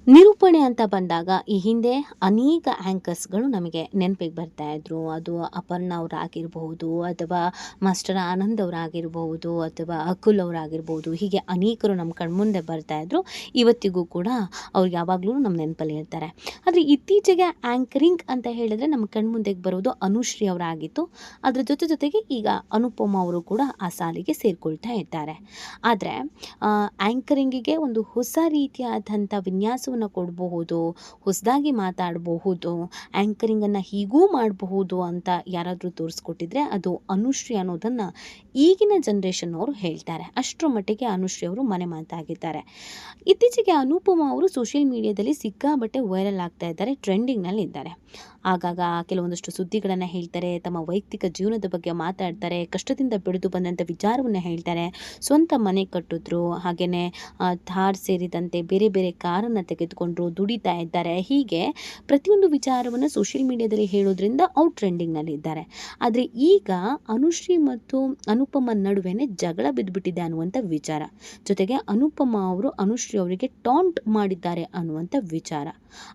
ನಿರೂಪಣೆ ಅಂತ ಬಂದಾಗ ಈ ಹಿಂದೆ ಅನೇಕ ಆ್ಯಂಕರ್ಸ್ಗಳು ನಮಗೆ ನೆನಪಿಗೆ ಬರ್ತಾ ಇದ್ರು. ಅದು ಅಪರ್ಣ ಅವರಾಗಿರಬಹುದು, ಅಥವಾ ಮಾಸ್ಟರ್ ಆನಂದ್ ಅವರಾಗಿರಬಹುದು, ಅಥವಾ ಅಕುಲ್ ಅವರಾಗಿರ್ಬೋದು. ಹೀಗೆ ಅನೇಕರು ನಮ್ಮ ಕಣ್ಮುಂದೆ ಬರ್ತಾ ಇದ್ರು. ಇವತ್ತಿಗೂ ಕೂಡ ಅವ್ರು ಯಾವಾಗಲೂ ನಮ್ಮ ನೆನಪಲ್ಲಿ ಇರ್ತಾರೆ. ಆದರೆ ಇತ್ತೀಚೆಗೆ ಆ್ಯಂಕರಿಂಗ್ ಅಂತ ಹೇಳಿದ್ರೆ ನಮ್ಮ ಕಣ್ಮುಂದೆಗೆ ಬರೋದು ಅನುಶ್ರೀ ಅವರಾಗಿತ್ತು. ಅದ್ರ ಜೊತೆಗೆ ಈಗ ಅನುಪಮ ಅವರು ಕೂಡ ಆ ಸಾಲಿಗೆ ಸೇರಿಕೊಳ್ತಾ ಇದ್ದಾರೆ. ಆದರೆ ಆ್ಯಂಕರಿಂಗಿಗೆ ಒಂದು ಹೊಸ ರೀತಿಯಾದಂಥ ವಿನ್ಯಾಸವನ್ನು ಕೊಡಬಹುದು, ಹೊಸದಾಗಿ ಮಾತಾಡಬಹುದು, ಆ್ಯಂಕರಿಂಗನ್ನು ಹೀಗೂ ಮಾಡಬಹುದು ಅಂತ ಯಾರಾದರೂ ತೋರಿಸ್ಕೊಟ್ಟಿದ್ರೆ ಅದು ಅನುಶ್ರೀ ಅನ್ನೋದನ್ನು ಈಗಿನ ಜನ್ರೇಷನ್ ಅವರು ಹೇಳ್ತಾರೆ. ಅಷ್ಟರ ಮಟ್ಟಿಗೆ ಅನುಶ್ರೀ ಅವರು ಮನೆ ಮಾತಾಗಿದ್ದಾರೆ. ಇತ್ತೀಚೆಗೆ ಅನುಪಮ ಅವರು ಸೋಷಿಯಲ್ ಮೀಡಿಯಾದಲ್ಲಿ ಸಿಕ್ಕಾಬಟ್ಟೆ ವೈರಲ್ ಆಗ್ತಾ ಇದ್ದಾರೆ, ಟ್ರೆಂಡಿಂಗ್ನಲ್ಲಿ ಇದ್ದಾರೆ. ಆಗಾಗ ಕೆಲವೊಂದಷ್ಟು ಸುದ್ದಿಗಳನ್ನು ಹೇಳ್ತಾರೆ, ತಮ್ಮ ವೈಯಕ್ತಿಕ ಜೀವನದ ಬಗ್ಗೆ ಮಾತಾಡ್ತಾರೆ, ಕಷ್ಟದಿಂದ ಬೆಳೆದು ಬಂದಂಥ ವಿಚಾರವನ್ನು ಹೇಳ್ತಾರೆ. ಸ್ವಂತ ಮನೆ ಕಟ್ಟಿದ್ರು, ಹಾಗೆಯೇ ಥಾರ್ ಸೇರಿದಂತೆ ಬೇರೆ ಬೇರೆ ಕಾರನ್ನು ತೆಗೆದುಕೊಂಡ್ರು, ದುಡಿತಾ ಇದ್ದಾರೆ. ಹೀಗೆ ಪ್ರತಿಯೊಂದು ವಿಚಾರವನ್ನು ಸೋಷಿಯಲ್ ಮೀಡಿಯಾದಲ್ಲಿ ಹೇಳೋದ್ರಿಂದ ಅವ್ರು ಟ್ರೆಂಡಿಂಗ್ನಲ್ಲಿ ಇದ್ದಾರೆ. ಆದರೆ ಈಗ ಅನುಶ್ರೀ ಮತ್ತು ಅನುಪಮ ನಡುವೆನೇ ಜಗಳ ಬಿದ್ದುಬಿಟ್ಟಿದೆ ಅನ್ನುವಂಥ ವಿಚಾರ. ಜೊತೆಗೆ ಅನುಪಮ ಅವರು ಅನುಶ್ರೀ ಅವರಿಗೆ ಟಾಂಟ್ ಮಾಡಿದ್ದಾರೆ ಅನ್ನುವಂಥ ವಿಚಾರ.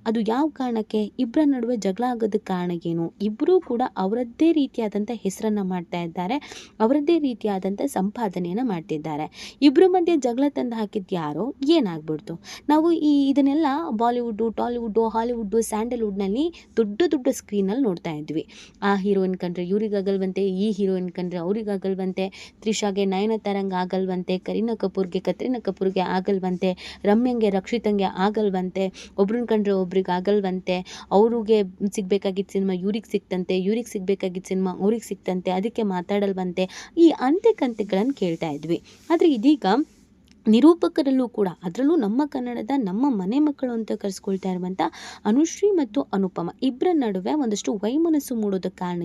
ಅದು ಯಾವ ಕಾರಣಕ್ಕೆ, ಇಬ್ಬರ ನಡುವೆ ಜಗಳ ಆಗೋದಕ್ಕೆ ಕಾರಣ ಏನು? ಇಬ್ಬರೂ ಕೂಡ ಅವರದ್ದೇ ರೀತಿಯಾದಂಥ ಹೆಸರನ್ನು ಮಾಡ್ತಾ ಇದ್ದಾರೆ, ಅವರದ್ದೇ ರೀತಿಯಾದಂಥ ಸಂಪಾದನೆಯನ್ನು ಮಾಡ್ತಿದ್ದಾರೆ. ಇಬ್ಬರ ಮಧ್ಯೆ ಜಗಳ ತಂದು ಹಾಕಿದ್ದು ಯಾರೋ, ಏನಾಗ್ಬಿಡ್ತು? ನಾವು ಇದನ್ನೆಲ್ಲ ಬಾಲಿವುಡ್ಡು, ಟಾಲಿವುಡ್ಡು, ಹಾಲಿವುಡ್ಡು, ಸ್ಯಾಂಡಲ್ವುಡ್ನಲ್ಲಿ ದೊಡ್ಡ ಸ್ಕ್ರೀನಲ್ಲಿ ನೋಡ್ತಾ ಇದ್ವಿ. ಆ ಹೀರೋಯಿನ್ ಕಂಡ್ರೆ ಇವ್ರಿಗಾಗಲ್ವಂತೆ, ಈ ಹೀರೋಯಿನ್ ಕಂಡ್ರೆ ಅವ್ರಿಗಾಗಲ್ವಂತೆ, ತ್ರಿಷಾಗೆ ನಯನತಾರಂಗೆ ಆಗಲ್ವಂತೆ, ಕರೀನಾ ಕಪೂರ್ಗೆ ಆಗಲ್ವಂತೆ, ರಮ್ಯಂಗೆ ರಕ್ಷಿತಂಗೆ ಆಗಲ್ವಂತೆ, ಒಬ್ರನ್ನ ಕಂಡ್ರೆ ಒಬ್ರಿಗೆ ಆಗಲ್ವಂತೆ, ಅವ್ರಿಗೆ ಸಿಗಬೇಕಾಗಿದ್ದ ಸಿನಿಮಾ ಇವ್ರಿಗೆ ಸಿಕ್ತಂತೆ, ಇವ್ರಿಗೆ ಸಿಗಬೇಕಾಗಿದ್ದ ಸಿನಿಮಾ ಅವ್ರಿಗೆ ಸಿಕ್ತಂತೆ, ಅದಕ್ಕೆ ಮಾತಾಡಲ್ವಂತೆ, ಈ ಅಂತೆಗಳನ್ನು ಕೇಳ್ತಾ ಇದ್ವಿ. ಆದರೆ ಇದೀಗ ನಿರೂಪಕರಲ್ಲೂ ಕೂಡ, ಅದರಲ್ಲೂ ನಮ್ಮ ಕನ್ನಡದ ನಮ್ಮ ಮನೆ ಮಕ್ಕಳು ಅಂತ ಕರೆಸ್ಕೊಳ್ತಾ ಇರುವಂಥ ಅನುಶ್ರೀ ಮತ್ತು ಅನುಪಮ ಇಬ್ಬರ ನಡುವೆ ಒಂದಷ್ಟು ವೈಮನಸ್ಸು ಮೂಡೋದಕ್ಕೆ ಕಾರಣ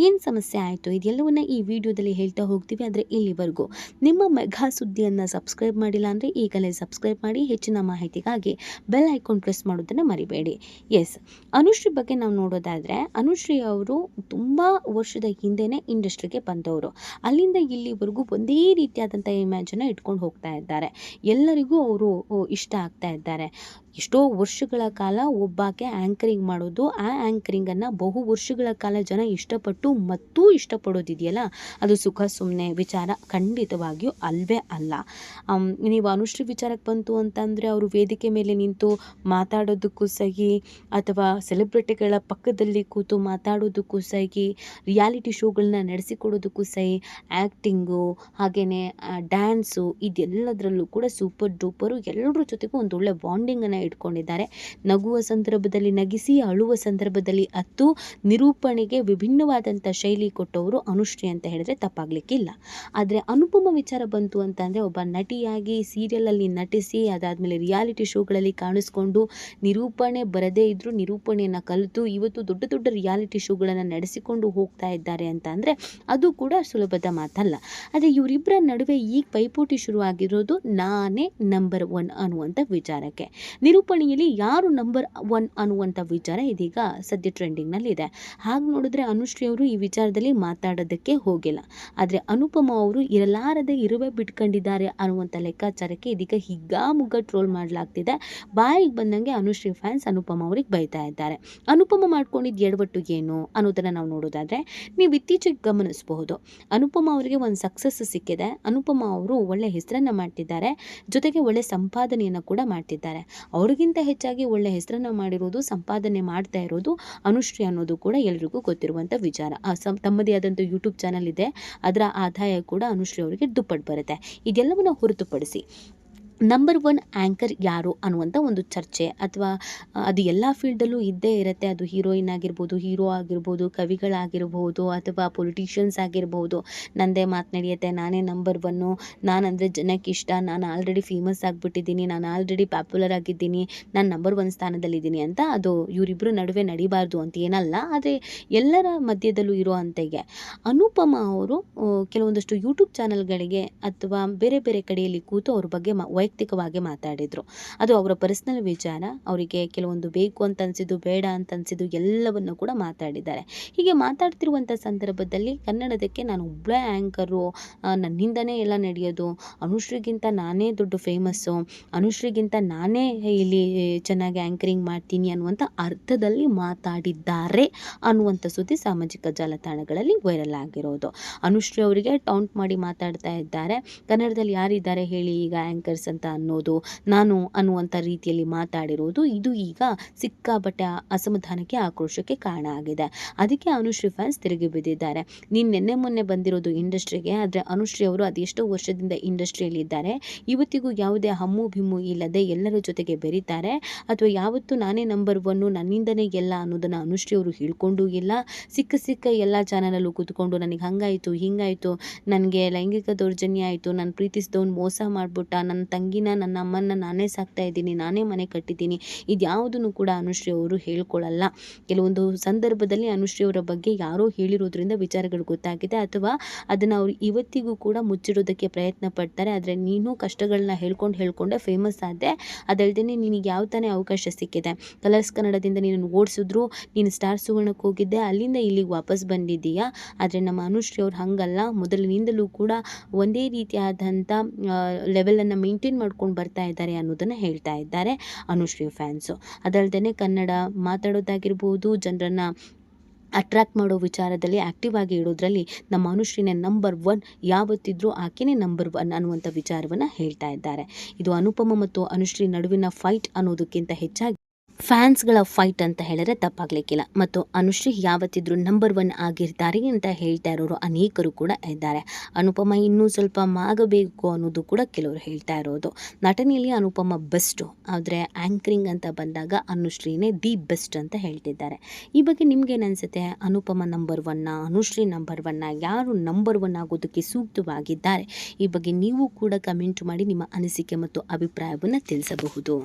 ಏನು ಸಮಸ್ಯೆ ಆಯಿತು, ಇದೆಲ್ಲವನ್ನ ಈ ವಿಡಿಯೋದಲ್ಲಿ ಹೇಳ್ತಾ ಹೋಗ್ತೀವಿ. ಆದರೆ ಇಲ್ಲಿವರೆಗೂ ನಿಮ್ಮ ಮೆಗಾ ಸುದ್ದಿಯನ್ನು ಸಬ್ಸ್ಕ್ರೈಬ್ ಮಾಡಿಲ್ಲ ಅಂದರೆ ಈಗಲೇ ಸಬ್ಸ್ಕ್ರೈಬ್ ಮಾಡಿ. ಹೆಚ್ಚಿನ ಮಾಹಿತಿಗಾಗಿ ಬೆಲ್ ಐಕಾನ್ ಪ್ರೆಸ್ ಮಾಡೋದನ್ನು ಮರಿಬೇಡಿ. ಎಸ್, ಅನುಶ್ರೀ ಬಗ್ಗೆ ನಾವು ನೋಡೋದಾದರೆ, ಅನುಶ್ರೀ ಅವರು ತುಂಬ ವರ್ಷದ ಹಿಂದೆನೇ ಇಂಡಸ್ಟ್ರಿಗೆ ಬಂದವರು. ಅಲ್ಲಿಂದ ಇಲ್ಲಿವರೆಗೂ ಒಂದೇ ರೀತಿಯಾದಂಥ ಇಮ್ಯಾಜನ್ನು ಇಟ್ಕೊಂಡು ಹೋಗ್ತಾ ಇದ್ದಾರೆ. ಎಲ್ಲರಿಗೂ ಅವರು ಇಷ್ಟ ಆಗ್ತಾ ಇದ್ದಾರೆ. ಎಷ್ಟೋ ವರ್ಷಗಳ ಕಾಲ ಒಬ್ಬಾಕೆ ಆ್ಯಂಕರಿಂಗ್ ಮಾಡೋದು, ಆ ಆ್ಯಂಕರಿಂಗನ್ನು ಬಹು ವರ್ಷಗಳ ಕಾಲ ಜನ ಇಷ್ಟಪಡೋದಿದೆಯಲ್ಲ, ಅದು ಸುಖ ಸುಮ್ಮನೆ ವಿಚಾರ ಖಂಡಿತವಾಗಿಯೂ ಅಲ್ವೇ ಅಲ್ಲ. ನೀವು ಅನುಶ್ರೀ ವಿಚಾರಕ್ಕೆ ಬಂತು ಅಂತಂದರೆ ಅವರು ವೇದಿಕೆ ಮೇಲೆ ನಿಂತು ಮಾತಾಡೋದಕ್ಕೂ ಸಹಿ, ಅಥವಾ ಸೆಲೆಬ್ರಿಟಿಗಳ ಪಕ್ಕದಲ್ಲಿ ಕೂತು ಮಾತಾಡೋದಕ್ಕೂ ಸಹಿ, ರಿಯಾಲಿಟಿ ಶೋಗಳನ್ನ ನಡೆಸಿಕೊಡೋದಕ್ಕೂ ಸಹಿ, ಆ್ಯಕ್ಟಿಂಗು, ಹಾಗೆಯೇ ಡ್ಯಾನ್ಸು, ಇದೆಲ್ಲದರಲ್ಲೂ ಕೂಡ ಸೂಪರ್ ಡೂಪರು. ಎಲ್ಲರ ಜೊತೆಗೂ ಒಂದೊಳ್ಳೆ ಬಾಂಡಿಂಗನ್ನು ಇಟ್ಕೊಂಡಿದ್ದಾರೆ. ನಗುವ ಸಂದರ್ಭದಲ್ಲಿ ನಗಿಸಿ, ಅಳುವ ಸಂದರ್ಭದಲ್ಲಿ ಅತ್ತು, ನಿರೂಪಣೆಗೆ ವಿಭಿನ್ನವಾದಂಥ ಶೈಲಿ ಕೊಟ್ಟವರು ಅನುಶ್ರೀ ಅಂತ ಹೇಳಿದ್ರೆ ತಪ್ಪಾಗಲಿಕ್ಕಿಲ್ಲ. ಆದರೆ ಅನುಪಮ ವಿಚಾರ ಬಂತು ಅಂತಂದರೆ, ಒಬ್ಬ ನಟಿಯಾಗಿ ಸೀರಿಯಲಲ್ಲಿ ನಟಿಸಿ, ಅದಾದಮೇಲೆ ರಿಯಾಲಿಟಿ ಶೋಗಳಲ್ಲಿ ಕಾಣಿಸ್ಕೊಂಡು, ನಿರೂಪಣೆ ಬರದೇ ಇದ್ದರೂ ನಿರೂಪಣೆಯನ್ನು ಕಲಿತು ಇವತ್ತು ದೊಡ್ಡ ರಿಯಾಲಿಟಿ ಶೋಗಳನ್ನು ನಡೆಸಿಕೊಂಡು ಹೋಗ್ತಾ ಇದ್ದಾರೆ ಅಂತ ಅಂದರೆ ಅದು ಕೂಡ ಸುಲಭದ ಮಾತಲ್ಲ. ಆದರೆ ಇವರಿಬ್ಬರ ನಡುವೆ ಈಗ ಪೈಪೋಟಿ ಶುರುವಾಗಿರೋದು ನಾನೇ ನಂಬರ್ 1 ಅನ್ನುವಂಥ ವಿಚಾರಕ್ಕೆ. ನಿರೂಪಣೆಯಲ್ಲಿ ಯಾರು ನಂಬರ್ 1 ಅನ್ನುವಂಥ ವಿಚಾರ ಇದೀಗ ಸದ್ಯ ಟ್ರೆಂಡಿಂಗ್ನಲ್ಲಿದೆ. ಹಾಗೆ ನೋಡಿದ್ರೆ ಅನುಶ್ರೀ ಅವರು ಈ ವಿಚಾರದಲ್ಲಿ ಮಾತಾಡೋದಕ್ಕೆ ಹೋಗಿಲ್ಲ. ಆದರೆ ಅನುಪಮ ಅವರು ಇರಲಾರದೆ ಇರುವೆ ಬಿಟ್ಕೊಂಡಿದ್ದಾರೆ ಅನ್ನುವಂಥ ಲೆಕ್ಕಾಚಾರಕ್ಕೆ ಇದೀಗ ಹಿಗ್ಗಾಮುಗ್ಗ ಟ್ರೋಲ್ ಮಾಡಲಾಗ್ತಿದೆ. ಬಾಯಿಗೆ ಬಂದಂಗೆ ಅನುಶ್ರೀ ಫ್ಯಾನ್ಸ್ ಅನುಪಮ ಅವ್ರಿಗೆ ಬೈತಾ ಇದ್ದಾರೆ. ಅನುಪಮ ಮಾಡ್ಕೊಂಡಿದ್ದು ಎಡವಟ್ಟು ಏನು ಅನ್ನೋದನ್ನು ನಾವು ನೋಡೋದಾದರೆ, ನೀವು ಇತ್ತೀಚೆಗೆ ಗಮನಿಸಬಹುದು, ಅನುಪಮ ಅವರಿಗೆ ಒಂದು ಸಕ್ಸಸ್ ಸಿಕ್ಕಿದೆ. ಅನುಪಮ ಅವರು ಒಳ್ಳೆ ಹೆಸರನ್ನು ಮಾಡ್ತಿದ್ದಾರೆ, ಜೊತೆಗೆ ಒಳ್ಳೆ ಸಂಪಾದನೆಯನ್ನು ಕೂಡ ಮಾಡ್ತಿದ್ದಾರೆ. ಅವ್ರಿಗಿಂತ ಹೆಚ್ಚಾಗಿ ಒಳ್ಳೆ ಹೆಸರನ್ನು ಮಾಡಿರೋದು, ಸಂಪಾದನೆ ಮಾಡ್ತಾ ಇರೋದು ಅನುಶ್ರೀ ಅನ್ನೋದು ಕೂಡ ಎಲ್ರಿಗೂ ಗೊತ್ತಿರುವಂಥ ವಿಚಾರ. ತಮ್ಮದೇ ಆದಂಥ ಯೂಟ್ಯೂಬ್ ಚಾನಲ್ ಇದೆ, ಅದರ ಆದಾಯ ಕೂಡ ಅನುಶ್ರೀ ಅವರಿಗೆ ದುಪ್ಪಟ್ಟು ಬರುತ್ತೆ. ಇದೆಲ್ಲವನ್ನು ಹೊರತುಪಡಿಸಿ ನಂಬರ್ 1 ಆ್ಯಂಕರ್ ಯಾರು ಅನ್ನುವಂಥ ಒಂದು ಚರ್ಚೆ, ಅಥವಾ ಅದು ಎಲ್ಲ ಫೀಲ್ಡಲ್ಲೂ ಇದ್ದೇ ಇರುತ್ತೆ. ಅದು ಹೀರೋಯಿನ್ ಆಗಿರ್ಬೋದು, ಹೀರೋ ಆಗಿರ್ಬೋದು, ಕವಿಗಳಾಗಿರ್ಬೋದು, ಅಥವಾ ಪೊಲಿಟಿಷಿಯನ್ಸ್ ಆಗಿರ್ಬೋದು. ನಂದೇ ಮಾತು ನಡೆಯುತ್ತೆ, ನಾನೇ ನಂಬರ್ 1, ನಾನಂದರೆ ಜನಕ್ಕೆ ಇಷ್ಟ, ನಾನು ಆಲ್ರೆಡಿ ಫೇಮಸ್ ಆಗಿಬಿಟ್ಟಿದ್ದೀನಿ, ನಾನು ಆಲ್ರೆಡಿ ಪಾಪ್ಯುಲರ್ ಆಗಿದ್ದೀನಿ, ನಾನು ನಂಬರ್ 1 ಸ್ಥಾನದಲ್ಲಿದ್ದೀನಿ ಅಂತ ಅದು ಇವರಿಬ್ಬರು ನಡುವೆ ನಡಿಬಾರ್ದು ಅಂತ ಏನಲ್ಲ. ಆದರೆ ಎಲ್ಲರ ಮಧ್ಯದಲ್ಲೂ ಇರೋ ಅಂತೆಗೆ ಅನುಪಮ ಅವರು ಕೆಲವೊಂದಷ್ಟು ಯೂಟ್ಯೂಬ್ ಚಾನಲ್ಗಳಿಗೆ ಅಥವಾ ಬೇರೆ ಬೇರೆ ಕಡೆಯಲ್ಲಿ ಕೂತು ಅವ್ರ ಬಗ್ಗೆ ವೈಯಕ್ತಿಕವಾಗಿ ಮಾತಾಡಿದರು. ಅದು ಅವರ ಪರ್ಸ್ನಲ್ ವಿಚಾರ. ಅವರಿಗೆ ಕೆಲವೊಂದು ಬೇಕು ಅಂತ ಅನಿಸಿದ್ದು, ಬೇಡ ಅಂತ ಅನಿಸಿದ್ದು ಎಲ್ಲವನ್ನು ಕೂಡ ಮಾತಾಡಿದ್ದಾರೆ. ಹೀಗೆ ಮಾತಾಡ್ತಿರುವಂಥ ಸಂದರ್ಭದಲ್ಲಿ ಕನ್ನಡದಕ್ಕೆ ನಾನು ಒಬ್ಬಳೇ ಆ್ಯಂಕರು, ನನ್ನಿಂದನೇ ಎಲ್ಲ ನಡೆಯೋದು, ಅನುಶ್ರೀಗಿಂತ ನಾನೇ ದೊಡ್ಡ ಫೇಮಸ್ಸು, ಅನುಶ್ರೀಗಿಂತ ನಾನೇ ಇಲ್ಲಿ ಚೆನ್ನಾಗಿ ಆ್ಯಂಕರಿಂಗ್ ಮಾಡ್ತೀನಿ ಅನ್ನುವಂಥ ಅರ್ಥದಲ್ಲಿ ಮಾತಾಡಿದ್ದಾರೆ ಅನ್ನುವಂಥ ಸುದ್ದಿ ಸಾಮಾಜಿಕ ಜಾಲತಾಣಗಳಲ್ಲಿ ವೈರಲ್ ಆಗಿರೋದು. ಅನುಶ್ರೀ ಅವರಿಗೆ ಟೌಂಟ್ ಮಾಡಿ ಮಾತಾಡ್ತಾ ಇದ್ದಾರೆ. ಕನ್ನಡದಲ್ಲಿ ಯಾರಿದ್ದಾರೆ ಹೇಳಿ ಈಗ ಆ್ಯಂಕರ್ಸ್ ಅಂತ ಅನ್ನೋದು, ನಾನು ಅನ್ನುವಂಥ ರೀತಿಯಲ್ಲಿ ಮಾತಾಡಿರೋದು ಇದು ಈಗ ಸಿಕ್ಕಾಪಟ್ಟೆ ಅಸಮಾಧಾನಕ್ಕೆ, ಆಕ್ರೋಶಕ್ಕೆ ಕಾರಣ ಆಗಿದೆ. ಅದಕ್ಕೆ ಅನುಶ್ರೀ ಫ್ಯಾನ್ಸ್ ತಿರುಗಿ ಬಿದ್ದಿದ್ದಾರೆ. ನೀನು ನಿನ್ನೆ ಮೊನ್ನೆ ಬಂದಿರೋದು ಇಂಡಸ್ಟ್ರಿಗೆ, ಆದರೆ ಅನುಶ್ರೀ ಅವರು ಅದೆಷ್ಟೋ ವರ್ಷದಿಂದ ಇಂಡಸ್ಟ್ರಿಯಲ್ಲಿ ಇದ್ದಾರೆ. ಇವತ್ತಿಗೂ ಯಾವುದೇ ಹಮ್ಮು ಬಿಮ್ಮು ಇಲ್ಲದೆ ಎಲ್ಲರ ಜೊತೆಗೆ ಬೆರೀತಾರೆ. ಅಥವಾ ಯಾವತ್ತೂ ನಾನೇ ನಂಬರ್ ಒನ್ನು, ನನ್ನಿಂದನೇ ಎಲ್ಲ ಅನ್ನೋದನ್ನು ಅನುಶ್ರೀ ಅವರು ಹೇಳ್ಕೊಂಡೂ ಇಲ್ಲ. ಸಿಕ್ಕ ಎಲ್ಲ ಚಾನಲಲ್ಲೂ ಕೂತ್ಕೊಂಡು ನನಗೆ ಹಂಗಾಯಿತು, ಹಿಂಗಾಯಿತು, ನನಗೆ ಲೈಂಗಿಕ ದೌರ್ಜನ್ಯ ಆಯಿತು, ನಾನು ಪ್ರೀತಿಸಿದವನು ಮೋಸ ಮಾಡಿಬಿಟ್ಟ, ನನ್ನ ತಂಗಿನ ನನ್ನ ಅಮ್ಮನ ನಾನೇ ಸಾಕ್ತಾ ಇದ್ದೀನಿ, ನಾನೇ ಮನೆ ಕಟ್ಟಿದ್ದೀನಿ, ಇದ್ಯಾವುದನ್ನು ಕೂಡ ಅನುಶ್ರೀ ಅವರು ಹೇಳ್ಕೊಳ್ಳಲ್ಲ. ಕೆಲವೊಂದು ಸಂದರ್ಭದಲ್ಲಿ ಅನುಶ್ರೀ ಅವರ ಬಗ್ಗೆ ಯಾರೋ ಹೇಳಿರೋದ್ರಿಂದ ವಿಚಾರಗಳು ಗೊತ್ತಾಗಿದೆ, ಅಥವಾ ಅದನ್ನು ಅವರು ಇವತ್ತಿಗೂ ಕೂಡ ಮುಚ್ಚಿಡೋದಕ್ಕೆ ಪ್ರಯತ್ನ ಪಡ್ತಾರೆ. ಆದರೆ ನೀನು ಕಷ್ಟಗಳನ್ನ ಹೇಳ್ಕೊಂಡೆ ಫೇಮಸ್ ಆದೆ. ಅದಲ್ಲದೆ ನಿನಗೆ ಯಾವ ತಾನೇ ಅವಕಾಶ ಸಿಕ್ಕಿದೆ? ಕಲರ್ಸ್ ಕನ್ನಡದಿಂದ ನೀನು ಓಡಿಸಿದ್ರು, ನೀನು ಸ್ಟಾರ್ ಸುವರ್ಣಕ್ಕೆ ಹೋಗಿದ್ದೆ, ಅಲ್ಲಿಂದ ಇಲ್ಲಿಗೆ ವಾಪಸ್ ಬಂದಿದ್ದೀಯಾ. ಆದರೆ ನಮ್ಮ ಅನುಶ್ರೀ ಅವ್ರು ಹಾಗಲ್ಲ, ಮೊದಲಿನಿಂದಲೂ ಕೂಡ ಒಂದೇ ರೀತಿಯಾದಂಥ ಲೆವೆಲನ್ನು ಮೇಂಟೈನ್ ಮಾಡ್ಕೊಂಡು ಬರ್ತಾ ಇದ್ದಾರೆ ಅನ್ನೋದನ್ನು ಹೇಳ್ತಾ ಇದ್ದಾರೆ ಅನುಶ್ರೀ ಫ್ಯಾನ್ಸು. ಅದಲ್ಲದೆ ಕನ್ನಡ ಮಾತಾಡೋದಾಗಿರ್ಬೋದು, ಜನರನ್ನು ಅಟ್ರ್ಯಾಕ್ಟ್ ಮಾಡೋ ವಿಚಾರದಲ್ಲಿ ಆ್ಯಕ್ಟಿವ್ ಆಗಿ ಇಡೋದ್ರಲ್ಲಿ ನಮ್ಮ ಅನುಶ್ರೀನೇ ನಂಬರ್ 1, ಯಾವತ್ತಿದ್ರೂ ಆಕೆನೇ ನಂಬರ್ 1 ಅನ್ನುವಂಥ ವಿಚಾರವನ್ನು ಹೇಳ್ತಾ ಇದ್ದಾರೆ. ಇದು ಅನುಪಮ ಮತ್ತು ಅನುಶ್ರೀ ನಡುವಿನ ಫೈಟ್ ಅನ್ನೋದಕ್ಕಿಂತ ಹೆಚ್ಚಾಗಿ ಫ್ಯಾನ್ಸ್ಗಳ ಫೈಟ್ ಅಂತ ಹೇಳಿದ್ರೆ ತಪ್ಪಾಗಲಿಕ್ಕಿಲ್ಲ. ಮತ್ತು ಅನುಶ್ರೀ ಯಾವತ್ತಿದ್ರೂ ನಂಬರ್ 1 ಆಗಿರ್ತಾರೆ ಅಂತ ಹೇಳ್ತಾ ಇರೋರು ಅನೇಕರು ಕೂಡ ಇದ್ದಾರೆ. ಅನುಪಮ ಇನ್ನೂ ಸ್ವಲ್ಪ ಮಾಗಬೇಕು ಅನ್ನೋದು ಕೂಡ ಕೆಲವರು ಹೇಳ್ತಾ ಇರೋದು. ನಟನೆಯಲ್ಲಿ ಅನುಪಮ ಬೆಸ್ಟು, ಆದರೆ ಆ್ಯಂಕರಿಂಗ್ ಅಂತ ಬಂದಾಗ ಅನುಶ್ರೀನೇ ದಿ ಬೆಸ್ಟ್ ಅಂತ ಹೇಳ್ತಿದ್ದಾರೆ. ಈ ಬಗ್ಗೆ ನಿಮ್ಗೇನು ಅನಿಸುತ್ತೆ? ಅನುಪಮ ನಂಬರ್ 1, ಅನುಶ್ರೀ ನಂಬರ್ 1, ಯಾರು ನಂಬರ್ 1 ಆಗೋದಕ್ಕೆ ಸೂಕ್ತವಾಗಿದ್ದಾರೆ? ಈ ಬಗ್ಗೆ ನೀವು ಕೂಡ ಕಮೆಂಟ್ ಮಾಡಿ ನಿಮ್ಮ ಅನಿಸಿಕೆ ಮತ್ತು ಅಭಿಪ್ರಾಯವನ್ನು ತಿಳಿಸಬಹುದು.